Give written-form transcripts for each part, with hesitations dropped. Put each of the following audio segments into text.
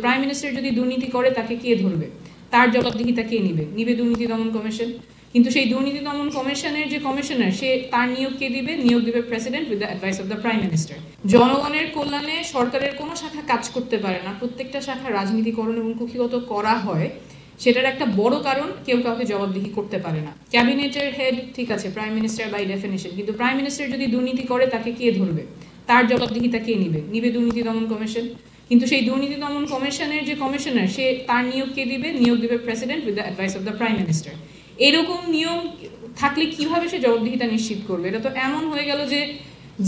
Prime minister যদি দুর্নীতি করে তাকে কে ধরবে, তার জবাবদিহিতা কে নিবে দুর্নীতি দমন কমিশন। কিন্তু সেই দুর্নীতি দমন কমিশনের যে কমিশনার, সে তার নিয়োগ কে দিবে? নিয়োগ দিবে president with the advice of the prime minister. জনগণের কল্যাণে সরকারের কোনো শাখা কাজ করতে পারে না, প্রত্যেকটা শাখা রাজনীতিকরণ এবং কুক্ষিগত করা হয়। সেটার একটা বড় কারণ, কেউ কাউকে জবাবদিহি করতে পারে না। ক্যাবিনেটের হেড ঠিক আছে, প্রাইম মিনিস্টার বাই ডেফিনিশন, কিন্তু প্রাইম মিনিস্টার যদি দুর্নীতি করে তাকে কে ধরবে, তার জবাবদিহিতা কে নিবে দুর্নীতি দমন কমিশন। কিন্তু সেই দুর্নীতি দমন কমিশনের যে কমিশনার, সে তার নিয়োগ কে দিবে? নিয়োগ দিবে president with the advice of the prime minister. এরকম নিয়ম থাকলে কিভাবে সে জবাবদিহিতা নিশ্চিত করবে? এটা তো এমন হয়ে গেল যে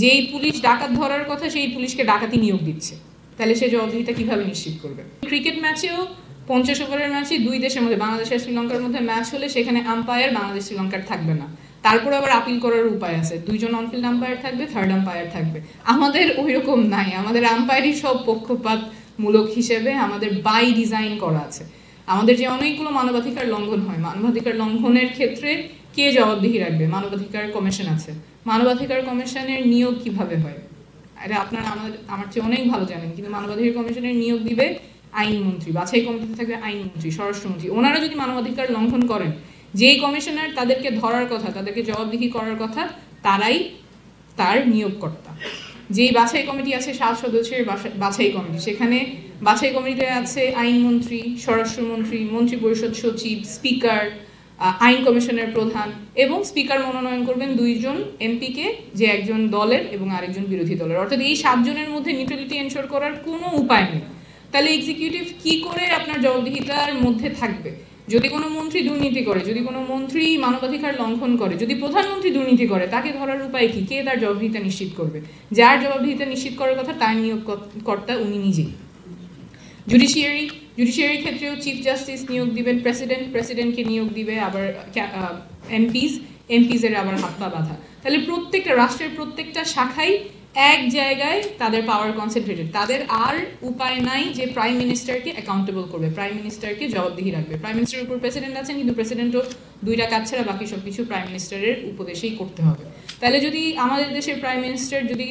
যেই পুলিশ ডাকাত ধরার কথা সেই পুলিশকে ডাকাতি নিয়োগ দিচ্ছে, তাহলে সে জবাবদিহিতা কিভাবে নিশ্চিত করবে? ক্রিকেট ম্যাচেও 50 ওভারের ম্যাচে দুই দেশের মধ্যে, বাংলাদেশ আর শ্রীলঙ্কার মধ্যে ম্যাচ হলে সেখানে আম্পায়ার বাংলাদেশ শ্রীলঙ্কার থাকবে না, তারপরে আবার আপিল করার উপায় আছে, দুইজন অনফিল্ড আম্পায়ার থাকবে, থার্ড আম্পায়ার থাকবে। আমাদের ওইরকম নাই, আমাদের আম্পায়ারই সব পক্ষপাতমূলক হিসেবে আমাদের বাই ডিজাইন করা আছে। আমাদের যে অনেকগুলো মানবাধিকার লঙ্ঘন হয়, মানবাধিকার লঙ্ঘনের ক্ষেত্রে কে জবাবদিহি রাখবে? মানবাধিকার কমিশন আছে। মানবাধিকার কমিশনের নিয়োগ কিভাবে হয়? এটা আপনারা আমার চেয়ে অনেক ভালো জানেন, কিন্তু মানবাধিকার কমিশনের নিয়োগ দিবে আইনমন্ত্রী, বাছাই কমিটিতে থাকবে আইনমন্ত্রী, স্বরাষ্ট্রমন্ত্রী। ওনারা যদি মানবাধিকার লঙ্ঘন করেন, যেই কমিশনার তাদেরকে ধরার কথা, তাদেরকে জবাবদিহি করার কথা, তারাই তার নিয়োগকর্তা। যেই বাছাই কমিটি আছে 7 সদস্যের বাছাই কমিটি, সেখানে বাছাই কমিটিতে আছে আইনমন্ত্রী, স্বরাষ্ট্রমন্ত্রী, মন্ত্রী পরিষদ সচিব, স্পিকার, আইন কমিশনের প্রধান, এবং স্পিকার মনোনয়ন করবেন 2 জন এমপিকে, যে একজন দলের এবং আরেকজন বিরোধী দলের। অর্থাৎ এই 7 জনের মধ্যে নিউট্রালিটি এনশোর করার কোনো উপায় নেই। তাহলে এক্সিকিউটিভ কি করে আপনার জবাবদিহিতার মধ্যে থাকবে? যদি কোনো মন্ত্রী দুর্নীতি করে, যদি কোনো মন্ত্রী মানবাধিকার লঙ্ঘন করে, যদি প্রধানমন্ত্রী দুর্নীতি করে, তাকে ধরার উপায় কি? কে তার জবাবদিহিতা নিশ্চিত করবে? যার জবাবদিহিতা নিশ্চিত করার কথা তার নিয়োগকর্তা উনি নিজেই। জুডিশিয়ারি ক্ষেত্রেও চিফ জাস্টিস নিয়োগ দিবেন প্রেসিডেন্টকে নিয়োগ দিবে, আবার এমপিস এর আবার হাত পা বাঁধা। তাহলে প্রত্যেকটা রাষ্ট্রের প্রত্যেকটা শাখায় এক জায়গায় তাদের পাওয়ার কনসেন্ট্রেটেড। তাদের আর উপায় নাই যে প্রাইম মিনিস্টারকে অ্যাকাউন্টেবল করবে, প্রাইম মিনিস্টারকে জবাবদিহি রাখবে। প্রাইম মিনিস্টারের উপর প্রেসিডেন্ট আছেন, কিন্তু প্রেসিডেন্টও 2টা কাজ ছাড়া বাকি সব কিছু প্রাইম মিনিস্টারের উপদেশেই করতে হবে। তাহলে যদি আমাদের দেশের প্রাইম মিনিস্টার যদি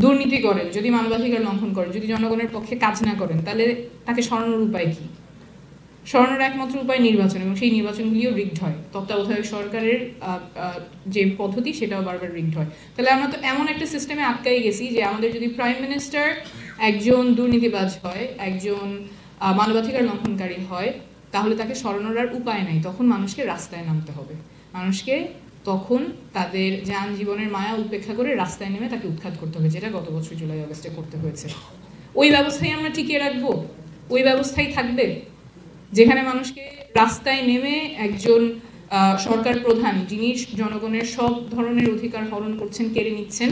দুর্নীতি করেন, যদি মানবাধিকার লঙ্ঘন করেন, যদি জনগণের পক্ষে কাজ না করেন, তাহলে তাকে সরানোর উপায় কি? সরানোর একমাত্র উপায় নির্বাচন, এবং সেই নির্বাচনগুলিও রিগড হয়। তত্ত্বাবধায়ক সরকারের যে পদ্ধতি, সেটাও বারবার রিগড হয়। তাহলে আমরা তো এমন একটা সিস্টেমে আটকাই গেছি যে আমাদের যদি প্রাইম মিনিস্টার একজন দুর্নীতিবাজ হয়, একজন মানবাধিকার লঙ্ঘনকারী হয়, তাহলে তাকে সরানোর আর উপায় নাই। তখন মানুষকে রাস্তায় নামতে হবে, মানুষকে তখন তাদের যান জীবনের মায়া উপেক্ষা করে রাস্তায় নেমে তাকে উৎখাত করতে হবে, যেটা গত বছর জুলাই আগস্টে করতে হয়েছে। ওই ব্যবস্থায় আমরা টিকিয়ে রাখবো, ওই ব্যবস্থায় থাকবে যেখানে মানুষকে রাস্তায় নেমে একজন সরকার প্রধান, যিনি জনগণের সব ধরনের অধিকার হরণ করছেন, কেড়ে নিচ্ছেন,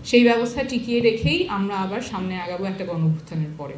সেই ব্যবস্থা টিকিয়ে রেখেই আমরা আবার সামনে আগাবো একটা গণঅভ্যুত্থানের পরে।